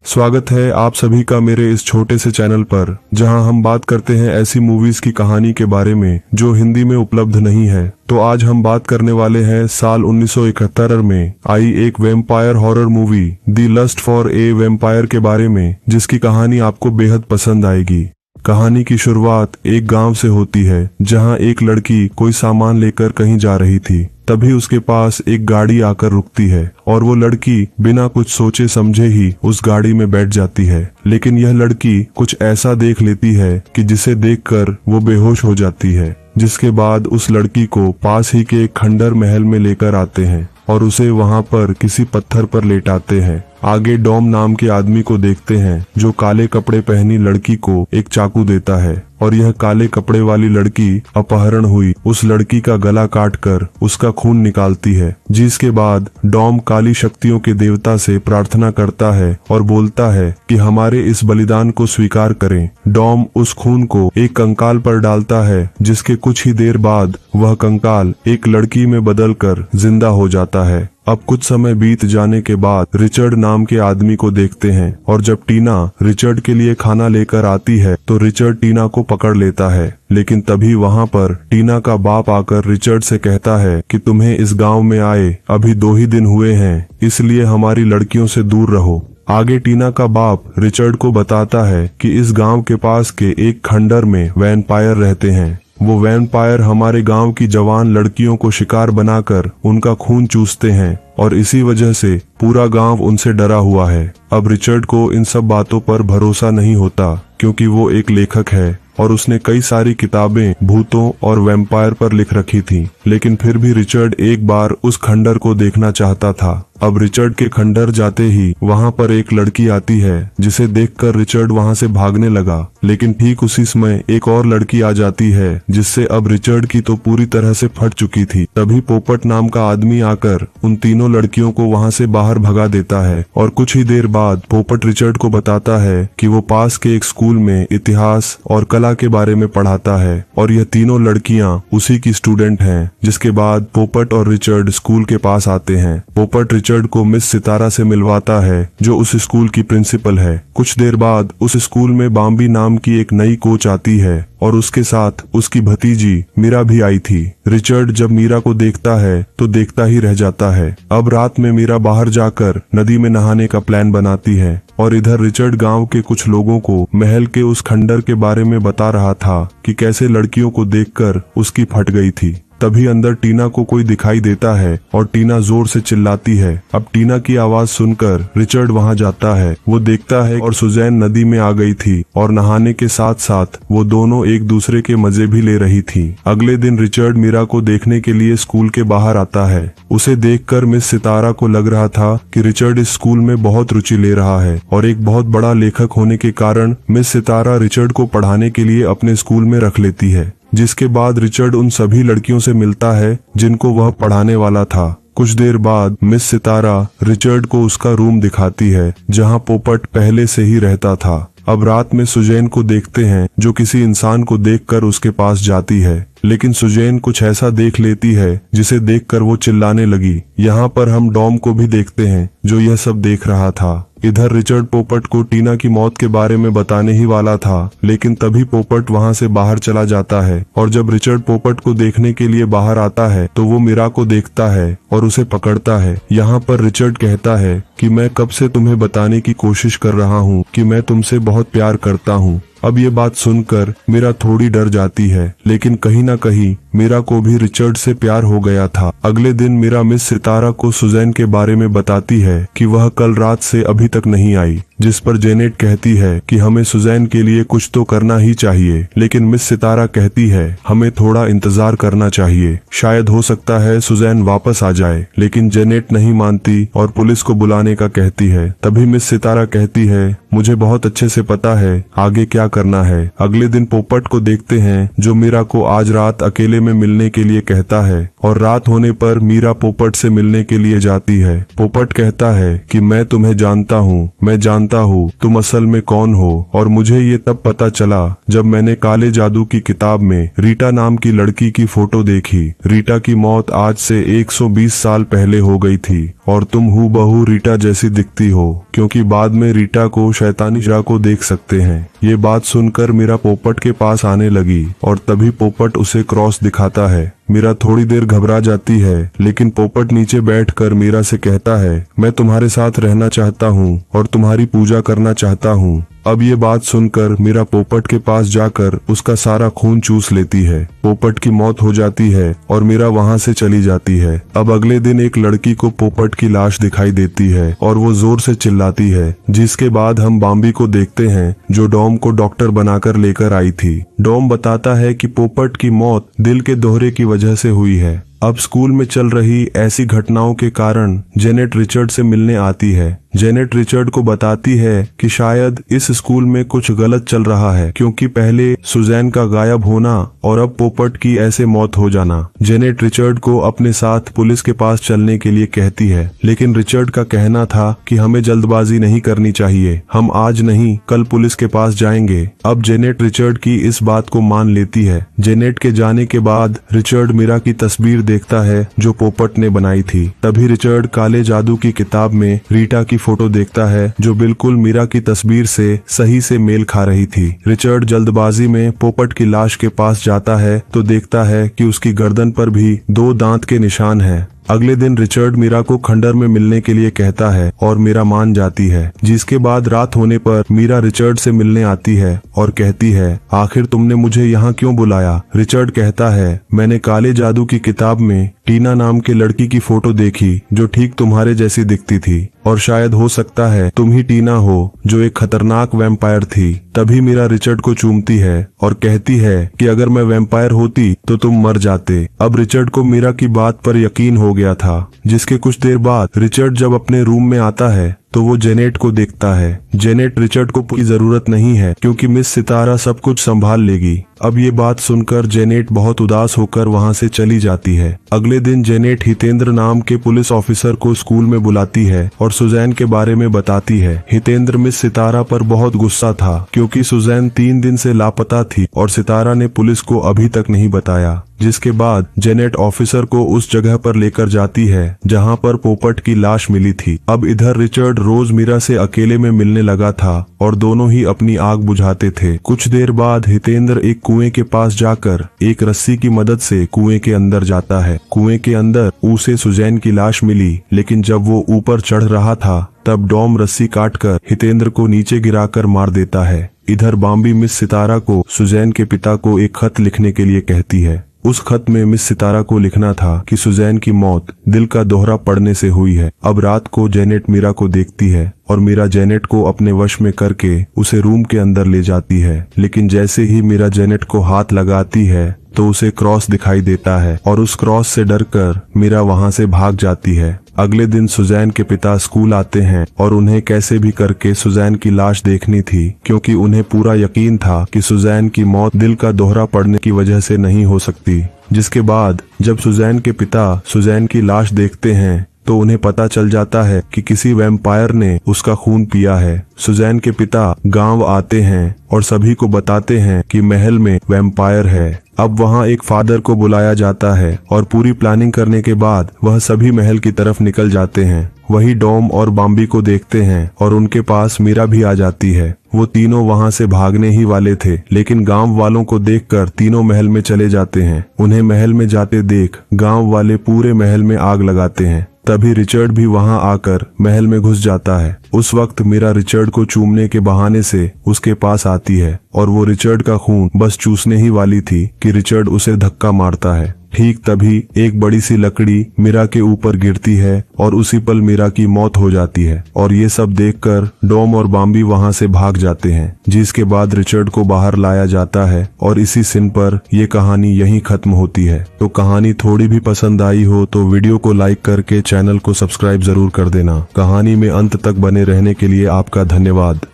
स्वागत है आप सभी का मेरे इस छोटे से चैनल पर, जहां हम बात करते हैं ऐसी मूवीज की कहानी के बारे में जो हिंदी में उपलब्ध नहीं है। तो आज हम बात करने वाले हैं साल 1971 में आई एक vampire horror movie the lust for a vampire के बारे में, जिसकी कहानी आपको बेहद पसंद आएगी। कहानी की शुरुआत एक गांव से होती है, जहां एक लड़की कोई सामान लेकर कहीं जा रही थी। तभी उसके पास एक गाड़ी आकर रुकती है और वो लड़की बिना कुछ सोचे समझे ही उस गाड़ी में बैठ जाती है। लेकिन यह लड़की कुछ ऐसा देख लेती है कि जिसे देखकर वो बेहोश हो जाती है, जिसके बाद उस लड़की को पास ही के एक खंडर महल में लेकर आते हैं और उसे वहां पर किसी पत्थर पर लेटाते हैं। आगे डॉम नाम के आदमी को देखते हैं, जो काले कपड़े पहनी लड़की को एक चाकू देता है और यह काले कपड़े वाली लड़की अपहरण हुई उस लड़की का गला काटकर उसका खून निकालती है। जिसके बाद डॉम काली शक्तियों के देवता से प्रार्थना करता है और बोलता है कि हमारे इस बलिदान को स्वीकार करें। डॉम उस खून को एक कंकाल पर डालता है, जिसके कुछ ही देर बाद वह कंकाल एक लड़की में बदलकर जिंदा हो जाता है। अब कुछ समय बीत जाने के बाद रिचर्ड नाम के आदमी को देखते हैं और जब टीना रिचर्ड के लिए खाना लेकर आती है तो रिचर्ड टीना को पकड़ लेता है। लेकिन तभी वहां पर टीना का बाप आकर रिचर्ड से कहता है कि तुम्हें इस गांव में आए अभी 2 ही दिन हुए हैं, इसलिए हमारी लड़कियों से दूर रहो। आगे टीना का बाप रिचर्ड को बताता है कि इस गांव के पास के एक खंडर में वैम्पायर रहते हैं। वो वैम्पायर हमारे गांव की जवान लड़कियों को शिकार बनाकर उनका खून चूसते हैं और इसी वजह से पूरा गांव उनसे डरा हुआ है। अब रिचर्ड को इन सब बातों पर भरोसा नहीं होता, क्योंकि वो एक लेखक है और उसने कई सारी किताबें भूतों और वैम्पायर पर लिख रखी थी। लेकिन फिर भी रिचर्ड एक बार उस खंडर को देखना चाहता था। अब रिचर्ड के खंडर जाते ही वहां पर एक लड़की आती है, जिसे देखकर रिचर्ड वहां से भागने लगा। लेकिन ठीक उसी समय एक और लड़की आ जाती है, जिससे अब रिचर्ड की तो पूरी तरह से फट चुकी थी। तभी पोपट नाम का आदमी आकर उन तीनों लड़कियों को वहां से बाहर भगा देता है और कुछ ही देर बाद पोपट रिचर्ड को बताता है कि वो पास के एक स्कूल में इतिहास और कला के बारे में पढ़ाता है और यह तीनों लड़कियां उसी की स्टूडेंट हैं। जिसके बाद पोपट और रिचर्ड स्कूल के पास आते हैं। पोपट रिचर्ड को मिस सितारा से मिलवाता है, जो उस स्कूल की प्रिंसिपल है। कुछ देर बाद उस स्कूल में बाम्बी नाम की एक नई कोच आती है और उसके साथ उसकी भतीजी मीरा भी आई थी। रिचर्ड जब मीरा को देखता है तो देखता ही रह जाता है। अब रात में मीरा बाहर जाकर नदी में नहाने का प्लान बनाती है और इधर रिचर्ड गांव के कुछ लोगों को महल के उस खंडर के बारे में बता रहा था कि कैसे लड़कियों को देखकर उसकी फट गई थी। तभी अंदर टीना को कोई दिखाई देता है और टीना जोर से चिल्लाती है। अब टीना की आवाज सुनकर रिचर्ड वहां जाता है। वो देखता है और सुजैन नदी में आ गई थी और नहाने के साथ साथ वो दोनों एक दूसरे के मजे भी ले रही थी। अगले दिन रिचर्ड मीरा को देखने के लिए स्कूल के बाहर आता है। उसे देखकर मिस सितारा को लग रहा था कि रिचर्ड इस स्कूल में बहुत रुचि ले रहा है और एक बहुत बड़ा लेखक होने के कारण मिस सितारा रिचर्ड को पढ़ाने के लिए अपने स्कूल में रख लेती है। जिसके बाद रिचर्ड उन सभी लड़कियों से मिलता है जिनको वह पढ़ाने वाला था। कुछ देर बाद मिस सितारा रिचर्ड को उसका रूम दिखाती है, जहां पोपट पहले से ही रहता था। अब रात में सुजैन को देखते हैं, जो किसी इंसान को देखकर उसके पास जाती है। लेकिन सुजैन कुछ ऐसा देख लेती है जिसे देखकर वो चिल्लाने लगी। यहाँ पर हम डॉम को भी देखते हैं, जो यह सब देख रहा था। इधर रिचर्ड पोपट को टीना की मौत के बारे में बताने ही वाला था, लेकिन तभी पोपट वहां से बाहर चला जाता है और जब रिचर्ड पोपट को देखने के लिए बाहर आता है तो वो मीरा को देखता है और उसे पकड़ता है। यहाँ पर रिचर्ड कहता है कि मैं कब से तुम्हें बताने की कोशिश कर रहा हूँ कि मैं तुमसे बहुत प्यार करता हूँ। अब ये बात सुनकर मीरा थोड़ी डर जाती है, लेकिन कहीं ना कहीं मीरा को भी रिचर्ड से प्यार हो गया था। अगले दिन मीरा मिस सितारा को सुजैन के बारे में बताती है कि वह कल रात से अभी तक नहीं आई, जिस पर जेनेट कहती है कि हमें सुजैन के लिए कुछ तो करना ही चाहिए। लेकिन मिस सितारा कहती है हमें थोड़ा इंतजार करना चाहिए, शायद हो सकता है सुजैन वापस आ जाए। लेकिन जेनेट नहीं मानती और पुलिस को बुलाने का कहती है। तभी मिस सितारा कहती है मुझे बहुत अच्छे से पता है आगे क्या करना है। अगले दिन पोपट को देखते हैं, जो मीरा को आज रात अकेले अकेले में मिलने के लिए कहता है और रात होने पर मीरा पोपट से मिलने के लिए जाती है। पोपट कहता है कि मैं तुम्हें जानता हूँ, मैं जानता हूँ तुम असल में कौन हो, और मुझे ये तब पता चला जब मैंने काले जादू की किताब में रीटा नाम की लड़की की फोटो देखी। रीटा की मौत आज से 120 साल पहले हो गई थी और तुम हूबहू रीटा जैसी दिखती हो, क्योंकि बाद में रीटा को शैतानी मीरा को देख सकते हैं। ये बात सुनकर मीरा पोपट के पास आने लगी और तभी पोपट उसे क्रॉस दिखाता है। मीरा थोड़ी देर घबरा जाती है, लेकिन पोपट नीचे बैठकर मीरा से कहता है, मैं तुम्हारे साथ रहना चाहता हूँ और तुम्हारी पूजा करना चाहता हूँ। अब ये बात सुनकर मीरा पोपट के पास जाकर उसका सारा खून चूस लेती है। पोपट की मौत हो जाती है और मीरा वहाँ से चली जाती है। अब अगले दिन एक लड़की को पोपट की लाश दिखाई देती है और वो जोर से चिल्लाती है, जिसके बाद हम बॉम्बी को देखते हैं जो डॉम को डॉक्टर बनाकर लेकर आई थी। डॉम बताता है कि पोपट की मौत दिल के दौरे की वजह से हुई है। अब स्कूल में चल रही ऐसी घटनाओं के कारण जेनेट रिचर्ड से मिलने आती है। जेनेट रिचर्ड को बताती है कि शायद इस स्कूल में कुछ गलत चल रहा है, क्योंकि पहले सुजैन का गायब होना और अब पोपट की ऐसे मौत हो जाना। जेनेट रिचर्ड को अपने साथ पुलिस के पास चलने के लिए कहती है, लेकिन रिचर्ड का कहना था कि हमें जल्दबाजी नहीं करनी चाहिए, हम आज नहीं कल पुलिस के पास जाएंगे। अब जेनेट रिचर्ड की इस बात को मान लेती है। जेनेट के जाने के बाद रिचर्ड मीरा की तस्वीर देखता है जो पोपट ने बनाई थी। तभी रिचर्ड काले जादू की किताब में रीटा की फोटो देखता है जो बिल्कुल मीरा की तस्वीर से सही से मेल खा रही थी। रिचर्ड जल्दबाजी में पोपट की लाश के पास जाता है तो देखता है कि उसकी गर्दन पर भी 2 दांत के निशान हैं। अगले दिन रिचर्ड मीरा को खंडर में मिलने के लिए कहता है और मीरा मान जाती है, जिसके बाद रात होने पर मीरा रिचर्ड से मिलने आती है और कहती है, आखिर तुमने मुझे यहाँ क्यों बुलाया? रिचर्ड कहता है, मैंने काले जादू की किताब में टीना नाम के लड़की की फोटो देखी जो ठीक तुम्हारे जैसी दिखती थी, और शायद हो सकता है तुम ही टीना हो जो एक खतरनाक वैम्पायर थी। तभी मीरा रिचर्ड को चूमती है और कहती है कि अगर मैं वैम्पायर होती तो तुम मर जाते। अब रिचर्ड को मीरा की बात पर यकीन हो गया था। जिसके कुछ देर बाद रिचर्ड जब अपने रूम में आता है तो वो जेनेट को देखता है। जेनेट रिचर्ड को की जरूरत नहीं है क्योंकि मिस सितारा सब कुछ संभाल लेगी। अब ये बात सुनकर जेनेट बहुत उदास होकर वहाँ से चली जाती है। अगले दिन जेनेट हितेंद्र नाम के पुलिस ऑफिसर को स्कूल में बुलाती है और सुजैन के बारे में बताती है। हितेंद्र मिस सितारा पर बहुत गुस्सा था क्योंकि सुजैन 3 दिन से लापता थी और सितारा ने पुलिस को अभी तक नहीं बताया। जिसके बाद जेनेट ऑफिसर को उस जगह पर लेकर जाती है जहां पर पोपट की लाश मिली थी। अब इधर रिचर्ड रोज मीरा से अकेले में मिलने लगा था और दोनों ही अपनी आग बुझाते थे। कुछ देर बाद हितेंद्र एक कुएं के पास जाकर एक रस्सी की मदद से कुएं के अंदर जाता है। कुएं के अंदर उसे सुजैन की लाश मिली, लेकिन जब वो ऊपर चढ़ रहा था तब डॉम रस्सी काटकर हितेंद्र को नीचे गिराकर मार देता है। इधर बॉम्बी मिस सितारा को सुजैन के पिता को एक खत लिखने के लिए कहती है। उस खत में मिस सितारा को लिखना था कि सुजैन की मौत दिल का दोहरा पड़ने से हुई है। अब रात को जेनेट मीरा को देखती है और मीरा जेनेट को अपने वश में करके उसे रूम के अंदर ले जाती है, लेकिन जैसे ही मीरा जेनेट को हाथ लगाती है तो उसे क्रॉस दिखाई देता है और उस क्रॉस से डरकर मीरा वहां से भाग जाती है। अगले दिन सुजैन के पिता स्कूल आते हैं और उन्हें कैसे भी करके सुजैन की लाश देखनी थी, क्योंकि उन्हें पूरा यकीन था कि सुजैन की मौत दिल का दोहरा पड़ने की वजह से नहीं हो सकती। जिसके बाद जब सुजैन के पिता सुजैन की लाश देखते हैं तो उन्हें पता चल जाता है कि किसी वैम्पायर ने उसका खून पिया है। सुजैन के पिता गांव आते हैं और सभी को बताते हैं कि महल में वैम्पायर है। अब वहां एक फादर को बुलाया जाता है और पूरी प्लानिंग करने के बाद वह सभी महल की तरफ निकल जाते हैं। वही डॉम और बॉम्बी को देखते हैं और उनके पास मीरा भी आ जाती है। वो तीनों वहां से भागने ही वाले थे, लेकिन गांव वालों को देखकर तीनों महल में चले जाते हैं। उन्हें महल में जाते देख गांव वाले पूरे महल में आग लगाते हैं। तभी रिचर्ड भी वहां आकर महल में घुस जाता है। उस वक्त मीरा रिचर्ड को चूमने के बहाने से उसके पास आती है और वो रिचर्ड का खून बस चूसने ही वाली थी कि रिचर्ड उसे धक्का मारता है। ठीक तभी एक बड़ी सी लकड़ी मीरा के ऊपर गिरती है और उसी पल मीरा की मौत हो जाती है। और ये सब देखकर डॉम और बॉम्बी वहां से भाग जाते हैं। जिसके बाद रिचर्ड को बाहर लाया जाता है और इसी सीन पर ये कहानी यहीं खत्म होती है। तो कहानी थोड़ी भी पसंद आई हो तो वीडियो को लाइक करके चैनल को सब्सक्राइब जरूर कर देना। कहानी में अंत तक बने रहने के लिए आपका धन्यवाद।